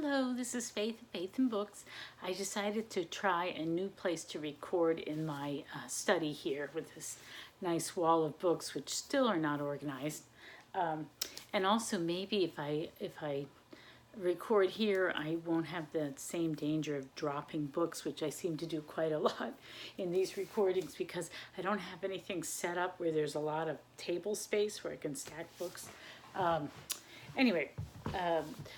Hello, this is Faith and Books. I decided to try a new place to record in my study here with this nice wall of books, which still are not organized. And also maybe if I record here, I won't have the same danger of dropping books, which I seem to do quite a lot in these recordings because I don't have anything set up where there's a lot of table space where I can stack books. Anyway,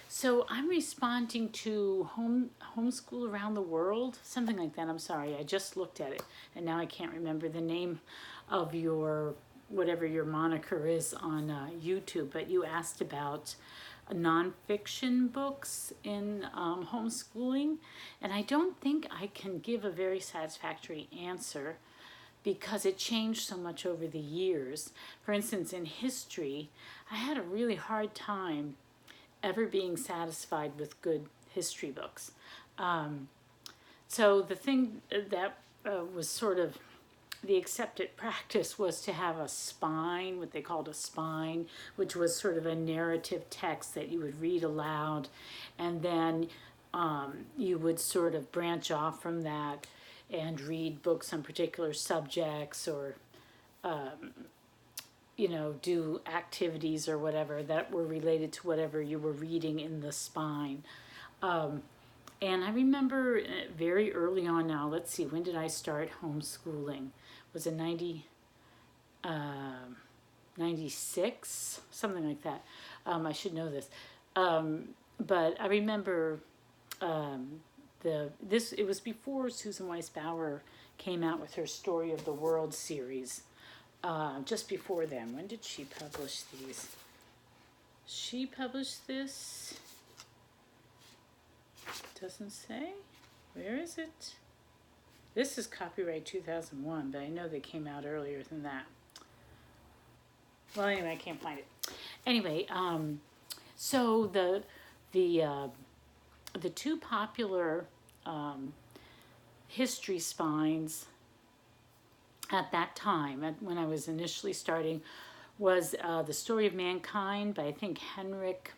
so I'm responding to homeschool around the world, something like that. I'm sorry, I just looked at it and now I can't remember the name of your, whatever your moniker is on YouTube, but you asked about nonfiction books in homeschooling, and I don't think I can give a very satisfactory answer because it changed so much over the years. For instance, in history, I had a really hard time ever being satisfied with good history books. So the thing that was sort of the accepted practice was to have a spine, what they called a spine, which was sort of a narrative text that you would read aloud, and then you would sort of branch off from that and read books on particular subjects or do activities or whatever that were related to whatever you were reading in the spine. And I remember very early on now, let's see, when did I start homeschooling? Was it 96? Something like that. I should know this. But I remember it was before Susan Weiss Bauer came out with her Story of the World series. Just before then. When did she publish these? She published this. Doesn't say. Where is it? This is copyright 2001, but I know they came out earlier than that. Well, anyway, I can't find it. Anyway, so the two popular history spines at that time, when I was initially starting, was The Story of Mankind by, I think, Henrik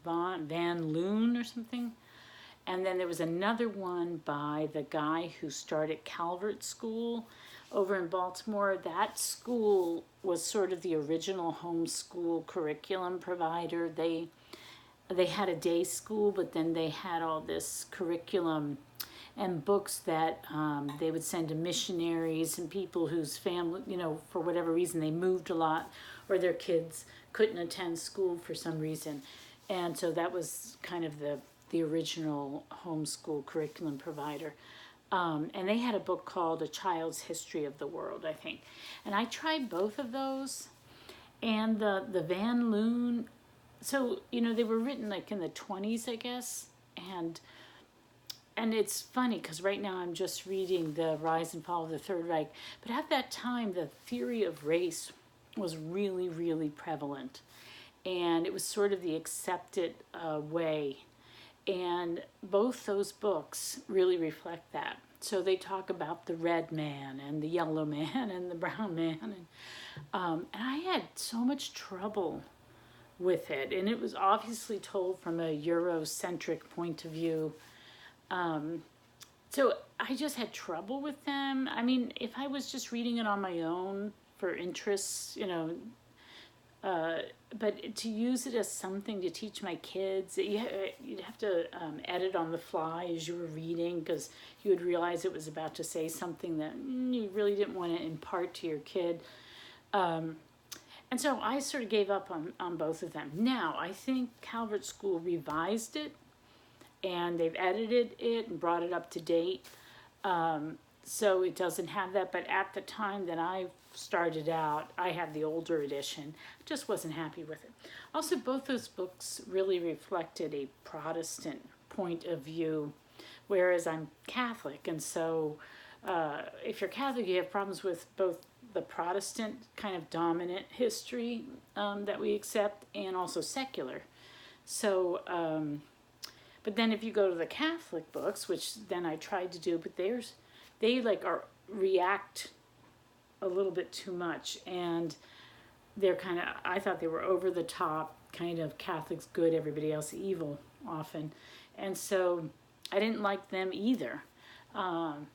van Loon or something. And then there was another one by the guy who started Calvert School over in Baltimore. That school was sort of the original homeschool curriculum provider. They had a day school, but then they had all this curriculum and books that they would send to missionaries and people whose family, for whatever reason, they moved a lot or their kids couldn't attend school for some reason. And so that was kind of the original homeschool curriculum provider. And they had a book called A Child's History of the World, I think. And I tried both of those. And the Van Loon, so, they were written like in the 20s, I guess. And it's funny because right now I'm just reading The Rise and Fall of the Third Reich. But at that time, the theory of race was really, really prevalent. And it was sort of the accepted way. And both those books really reflect that. So they talk about the red man and the yellow man and the brown man. And I had so much trouble with it. And it was obviously told from a Eurocentric point of view. So I just had trouble with them. I mean, if I was just reading it on my own for interests, but to use it as something to teach my kids, you'd have to edit on the fly as you were reading because you would realize it was about to say something that you really didn't want to impart to your kid. And so I sort of gave up on both of them. Now, I think Calvert School revised it and they've edited it and brought it up to date. So it doesn't have that, but at the time that I started out, I had the older edition. Just wasn't happy with it. Also, both those books really reflected a Protestant point of view, whereas I'm Catholic, and so if you're Catholic, you have problems with both the Protestant kind of dominant history that we accept and also secular. So, but then if you go to the Catholic books, which then I tried to do, but they react a little bit too much, and they're I thought they were over the top, kind of Catholics good, everybody else evil. often. And so I didn't like them either. And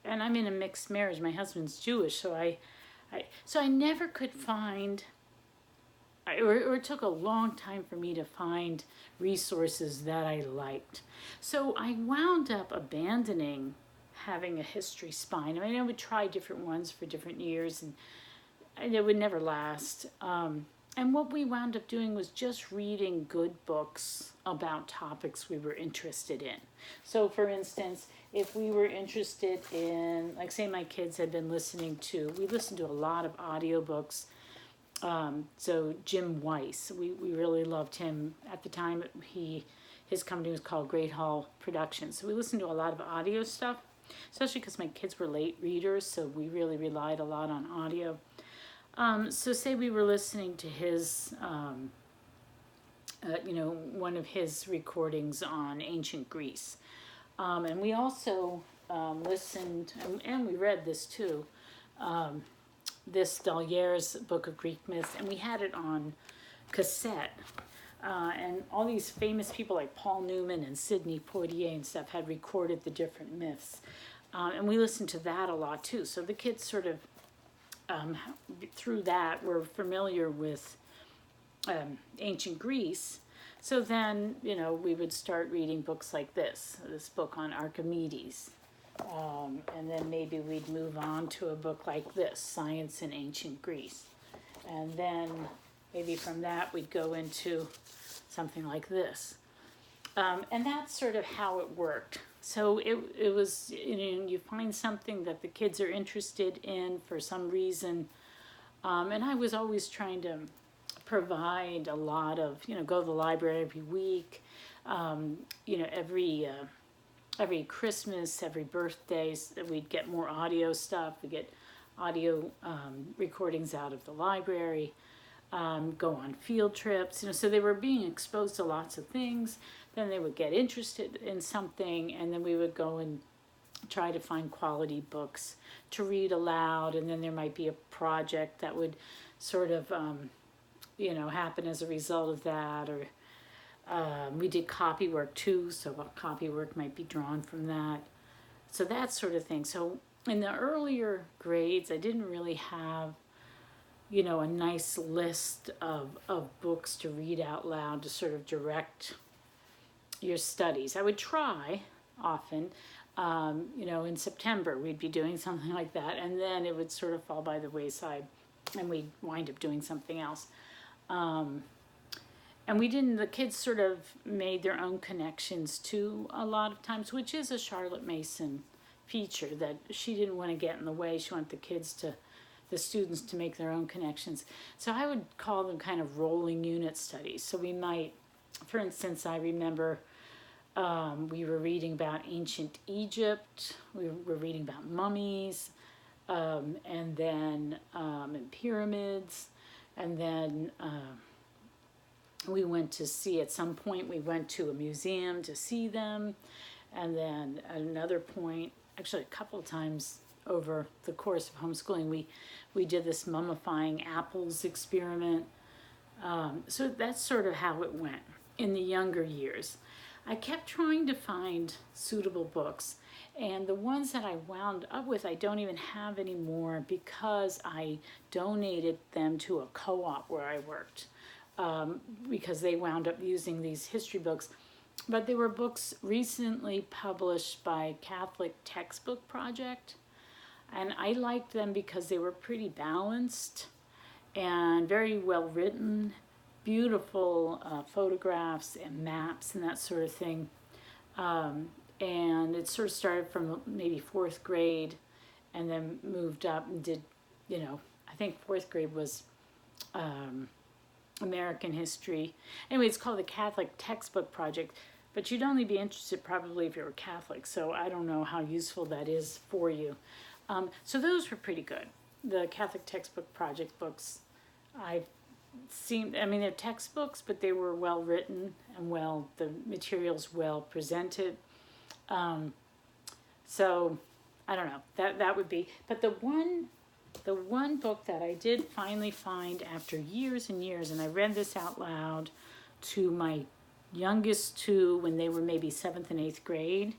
I'm in a mixed marriage. My husband's Jewish, so I never could find, or it took a long time for me to find resources that I liked. So I wound up abandoning having a history spine. I mean, I would try different ones for different years, and it would never last. And what we wound up doing was just reading good books about topics we were interested in. So, for instance, if we were interested in, like, say my kids had been we listened to a lot of audiobooks. So Jim Weiss, we really loved him. At the time, his company was called Great Hall Productions. So we listened to a lot of audio stuff, especially because my kids were late readers, so we really relied a lot on audio. So say we were listening to his, one of his recordings on ancient Greece. And we also listened, and we read this too, this Dalier's Book of Greek Myths, and we had it on cassette. And all these famous people like Paul Newman and Sidney Poitier and stuff had recorded the different myths. And we listened to that a lot too. So the kids sort of, through that, were familiar with ancient Greece. So then, we would start reading books like this book on Archimedes. And then maybe we'd move on to a book like this, Science in Ancient Greece. And then maybe from that we'd go into something like this. And that's sort of how it worked. So it was, you find something that the kids are interested in for some reason. And I was always trying to provide a lot of, go to the library every week, every Christmas, every birthday, we'd get more audio stuff. We get audio recordings out of the library, go on field trips. So they were being exposed to lots of things. Then they would get interested in something, and then we would go and try to find quality books to read aloud. And then there might be a project that would sort of, happen as a result of that, or we did copy work too, so copy work might be drawn from that. So that sort of thing. So in the earlier grades, I didn't really have, a nice list of books to read out loud to sort of direct your studies. I would try often, in September we'd be doing something like that, and then it would sort of fall by the wayside and we'd wind up doing something else. And the kids sort of made their own connections too a lot of times, which is a Charlotte Mason feature, that she didn't want to get in the way. She wanted the students to make their own connections. So I would call them kind of rolling unit studies. So we might, for instance, I remember we were reading about ancient Egypt, we were reading about mummies, and then and pyramids, and then we went to a museum to see them, and then at another point, actually a couple of times over the course of homeschooling, we did this mummifying apples experiment. So that's sort of how it went in the younger years. I kept trying to find suitable books, and the ones that I wound up with I don't even have anymore because I donated them to a co-op where I worked, because they wound up using these history books. But they were books recently published by Catholic Textbook Project, and I liked them because they were pretty balanced and very well written, beautiful photographs and maps and that sort of thing. And it sort of started from maybe fourth grade and then moved up and did, I think fourth grade was American history. Anyway, it's called the Catholic Textbook Project, but you'd only be interested probably if you were Catholic, so I don't know how useful that is for you. So those were pretty good. The Catholic Textbook Project books, they're textbooks, but they were well written and the materials well presented. So I don't know, that would be, but the one book that I did finally find after years and years, and I read this out loud to my youngest two when they were maybe 7th and 8th grade,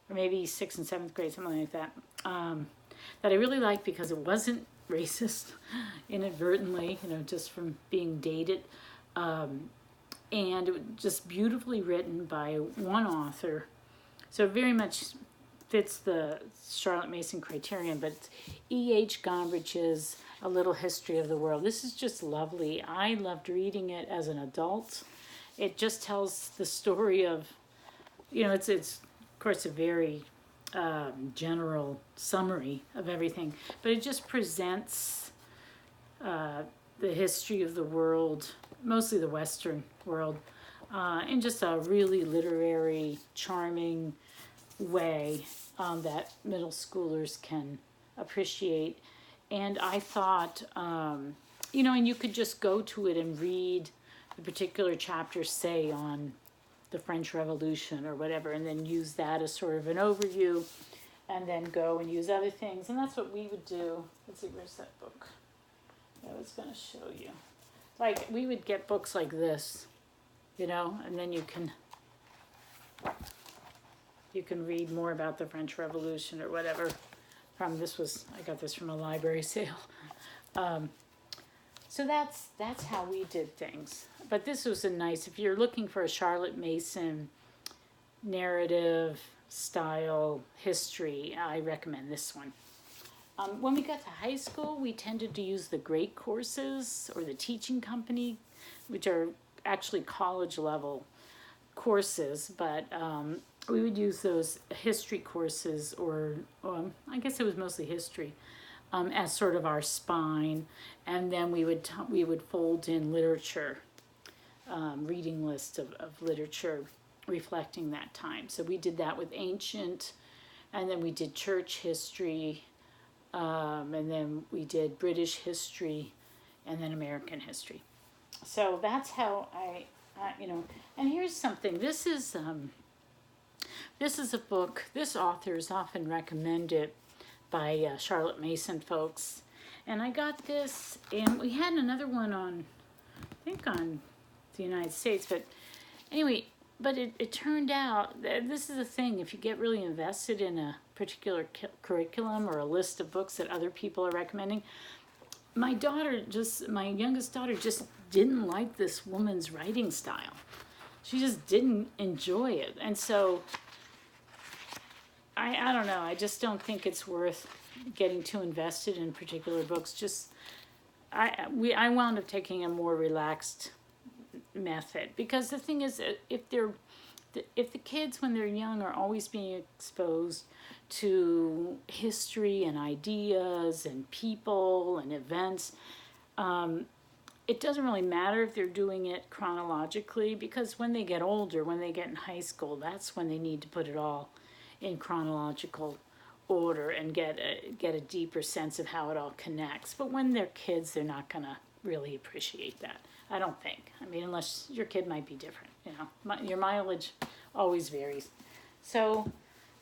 or maybe 6th and 7th grade, something like that, that I really liked because it wasn't racist inadvertently, just from being dated. And it was just beautifully written by one author. So it very much fits the Charlotte Mason criterion, but it's E.H. Gombrich's A Little History of the World. This is just lovely. I loved reading it as an adult. It just tells the story of, it's of course a very general summary of everything, but it just presents the history of the world, mostly the Western world, in just a really literary, charming way that middle schoolers can appreciate. And I thought, and you could just go to it and read the particular chapter, say, on the French Revolution or whatever, and then use that as sort of an overview, and then go and use other things. And that's what we would do. Let's see, where's that book? I was going to show you. Like, we would get books like this, and then you can read more about the French Revolution or whatever. I got this from a library sale. So that's how we did things. But this was if you're looking for a Charlotte Mason narrative style history, I recommend this one. When we got to high school, we tended to use the great courses or the teaching company, which are actually college level courses, but we would use those history courses, or I guess it was mostly history, as sort of our spine, and then we would fold in literature, reading lists of literature reflecting that time. So we did that with ancient, and then we did church history, and then we did British history, and then American history. So that's how I and here's something. This is a book. This author is often recommended by Charlotte Mason folks, and I got this, and we had another one on the United States, but anyway. But it turned out that this is the thing. If you get really invested in a particular curriculum or a list of books that other people are recommending, my youngest daughter just didn't like this woman's writing style. She just didn't enjoy it. And so, I don't know. I just don't think it's worth getting too invested in particular books. I wound up taking a more relaxed method, because the thing is, if the kids when they're young are always being exposed to history and ideas and people and events, it doesn't really matter if they're doing it chronologically, because when they get older, when they get in high school, that's when they need to put it all in chronological order and get a deeper sense of how it all connects. But when they're kids, they're not going to really appreciate that, I don't think. I mean, unless your kid might be different, your mileage always varies. So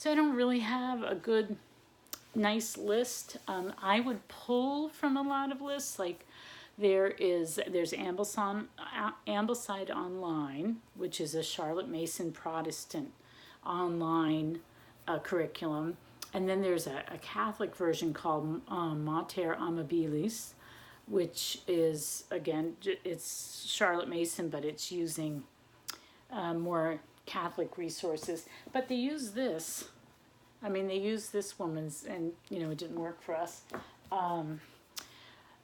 I don't really have a good, nice list. I would pull from a lot of lists. Like there's Ambleside Online, which is a Charlotte Mason Protestant online curriculum. And then there's a Catholic version called Mater Amabilis, which is, again, it's Charlotte Mason, but it's using more Catholic resources. But they use this. I mean, they use this woman's, and, it didn't work for us. And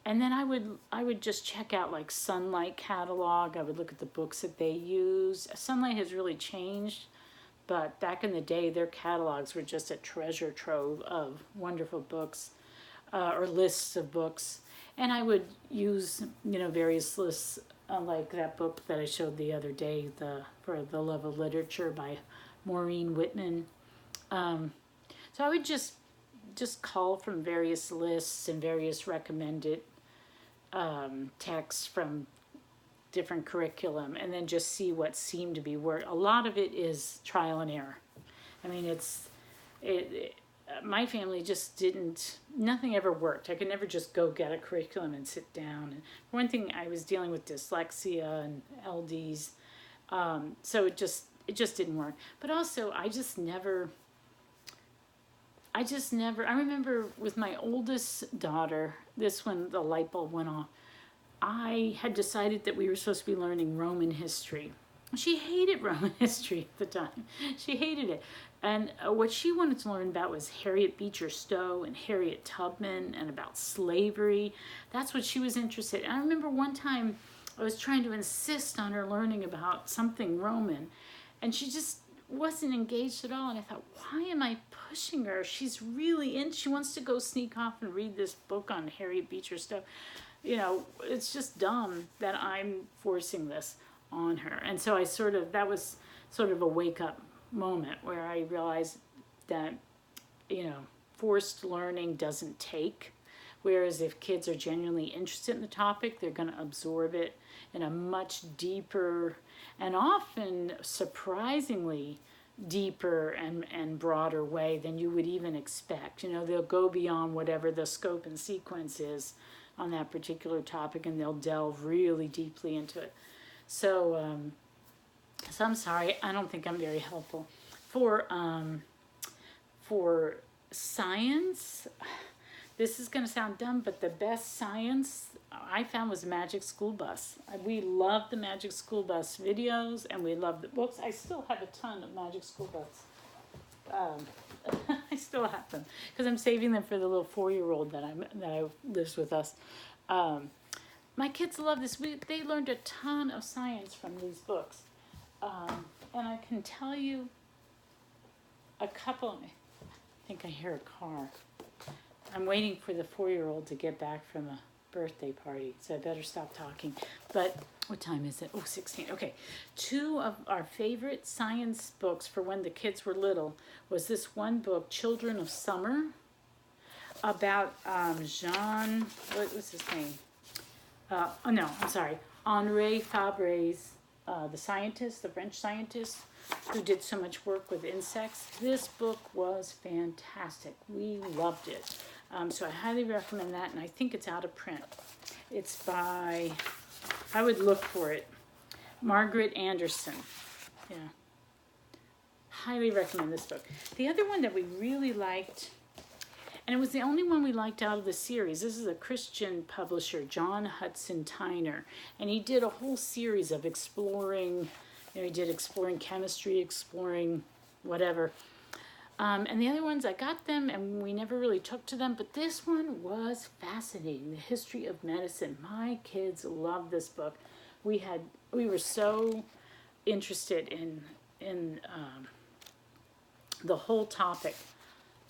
then I would just check out, like, Sunlight catalog. I would look at the books that they use. Sunlight has really changed, but back in the day, their catalogs were just a treasure trove of wonderful books, or lists of books. And I would use, various lists, like that book that I showed the other day, For the Love of Literature by Maureen Whitman. So I would just cull from various lists and various recommended texts from different curriculum, and then just see what seemed to be work. A lot of it is trial and error. I mean, my family just nothing ever worked. I could never just go get a curriculum and sit down. And one thing, I was dealing with dyslexia and LDs, So it just didn't work. But also, I remember with my oldest daughter, this when the light bulb went off, I had decided that we were supposed to be learning Roman history. She hated Roman history at the time. She hated it. And what she wanted to learn about was Harriet Beecher Stowe and Harriet Tubman and about slavery. That's what she was interested in. I remember one time I was trying to insist on her learning about something Roman, and she just wasn't engaged at all. And I thought, why am I pushing her? She's really in. She wants to go sneak off and read this book on Harriet Beecher Stowe. You know, it's just dumb that I'm forcing this on her. And so that was sort of a wake up moment where I realized that, you know, forced learning doesn't take. Whereas if kids are genuinely interested in the topic, they're going to absorb it in a much deeper and often surprisingly deeper and broader way than you would even expect. You know, they'll go beyond whatever the scope and sequence is on that particular topic, and they'll delve really deeply into it. So I'm sorry, I don't think I'm very helpful. For science, this is going to sound dumb, but the best science I found was Magic School Bus. We love the Magic School Bus videos, and we love the books. I still have a ton of Magic School Bus. I still have them because I'm saving them for the little 4-year-old that lives with us. My kids love this. They learned a ton of science from these books, and I can tell you a couple. I think I hear a car. I'm waiting for the 4-year-old to get back from a birthday party, so I better stop talking. But what time is it? Oh, 16. Okay. 2 of our favorite science books for when the kids were little was this one book, Children of Summer, about Jean, what was his name? Henri Fabre's, the scientist, the French scientist who did so much work with insects. This book was fantastic. We loved it. So I highly recommend that, and I think it's out of print. It's by, I would look for it, Margaret Anderson. Yeah. Highly recommend this book. The other one that we really liked, and it was the only one we liked out of the series. This is a Christian publisher, John Hudson Tyner, and he did a whole series of exploring, you know, he did exploring chemistry, exploring whatever. And the other ones, I got them and we never really took to them, but this one was fascinating. The History of Medicine. My kids loved this book. We were so interested in the whole topic,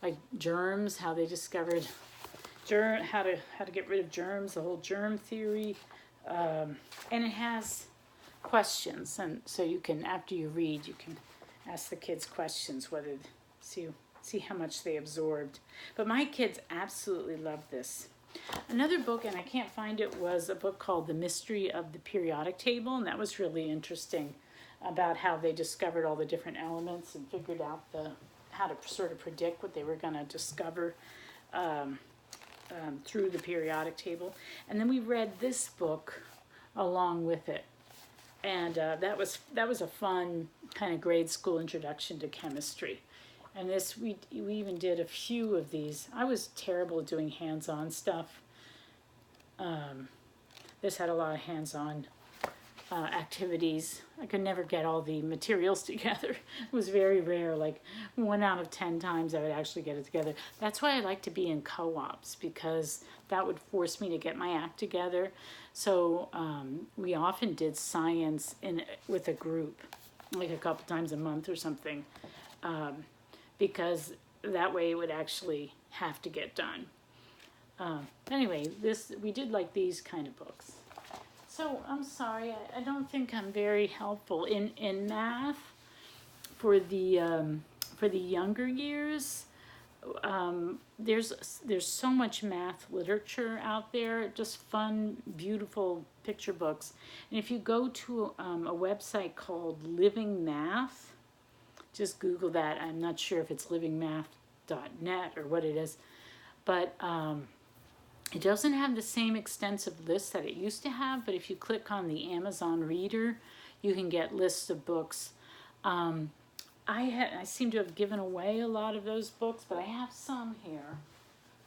like germs, how they discovered how to get rid of germs, the whole germ theory, and it has questions, and so you can, after you read, you can ask the kids questions, whether see how much they absorbed. But my kids absolutely loved this. Another book, and I can't find it, was a book called The Mystery of the Periodic Table, and that was really interesting about how they discovered all the different elements and figured out how to sort of predict what they were going to discover through the periodic table. And then we read this book along with it, and that was a fun kind of grade school introduction to chemistry. And this, we even did a few of these. I was terrible at doing hands-on stuff. This had a lot of hands-on activities. I could never get all the materials together. It was very rare, like 1 out of 10 times I would actually get it together. That's why I like to be in co-ops, because that would force me to get my act together. So we often did science with a group, like a couple times a month or something, because that way it would actually have to get done. Anyway, we did like these kind of books. So I'm sorry, I don't think I'm very helpful in math for the younger years. There's so much math literature out there, just fun, beautiful picture books. And if you go to a website called Living Math, just Google that. I'm not sure if it's livingmath.net or what it is, but it doesn't have the same extensive list that it used to have. But if you click on the Amazon Reader, you can get lists of books. I seem to have given away a lot of those books, but I have some here.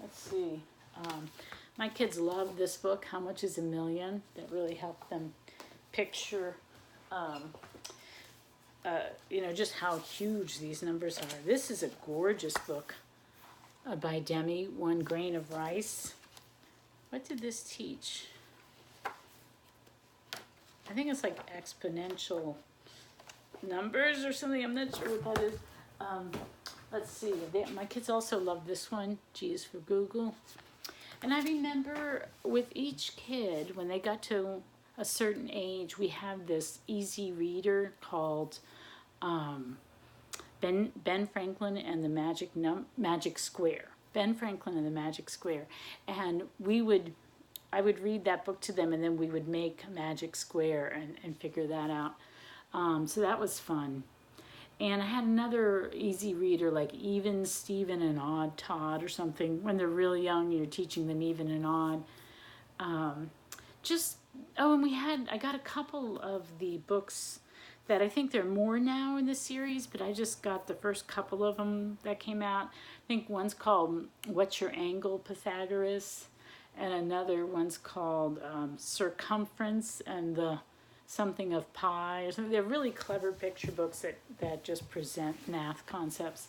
Let's see. My kids love this book, How Much is a Million? That really helped them picture, just how huge these numbers are. This is a gorgeous book by Demi, One Grain of Rice. What did this teach? I think it's like exponential numbers or something. I'm not sure what that is. Let's see. My kids also love this one, G is for Google. And I remember with each kid, when they got to a certain age, we had this easy reader called Ben Franklin and the Magic Square. Ben Franklin and the Magic Square. And I would read that book to them, and then we would make a magic square and figure that out. So that was fun. And I had another easy reader like Even, Steven, and Odd Todd or something. When they're really young, you're teaching them even and odd. And I got a couple of the books that I think there are more now in the series, but I just got the first couple of them that came out. I think one's called What's Your Angle, Pythagoras? And another one's called Circumference and the Something of Pi or something. They're really clever picture books that just present math concepts.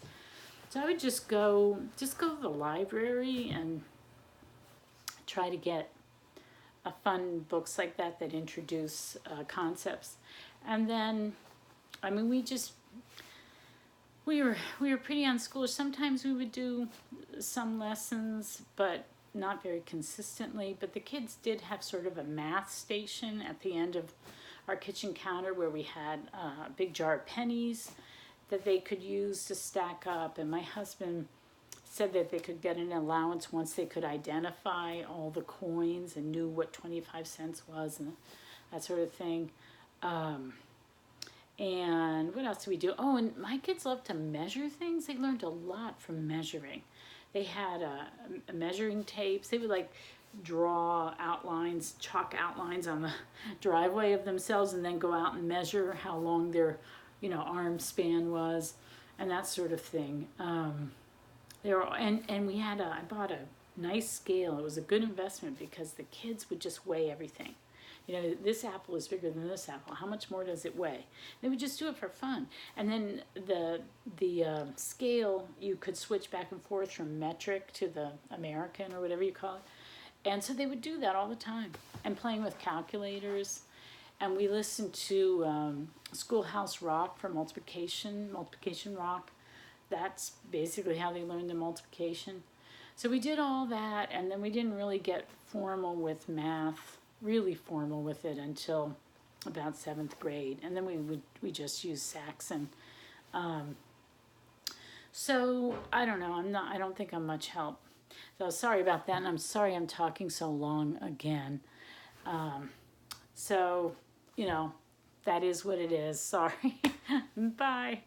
So I would just go to the library and try to get fun books like that introduce concepts. And then, we were pretty unschoolish. Sometimes we would do some lessons, but not very consistently. But the kids did have sort of a math station at the end of our kitchen counter where we had a big jar of pennies that they could use to stack up. And my husband said that they could get an allowance once they could identify all the coins and knew what 25 cents was and that sort of thing. And what else do we do? Oh, and my kids love to measure things. They learned a lot from measuring. They had measuring tapes. They would draw outlines, chalk outlines on the driveway of themselves, and then go out and measure how long their, arm span was, and that sort of thing. And I bought a nice scale. It was a good investment because the kids would just weigh everything. This apple is bigger than this apple. How much more does it weigh? They would just do it for fun. And then the scale, you could switch back and forth from metric to the American or whatever you call it. And so they would do that all the time. And playing with calculators. And we listened to Schoolhouse Rock for multiplication rock. That's basically how they learned the multiplication. So we did all that, and then we didn't really get really formal with it until about 7th grade. And then we just used Saxon. So I don't know, I don't think I'm much help. So sorry about that, and I'm sorry I'm talking so long again. So, that is what it is. Sorry. Bye.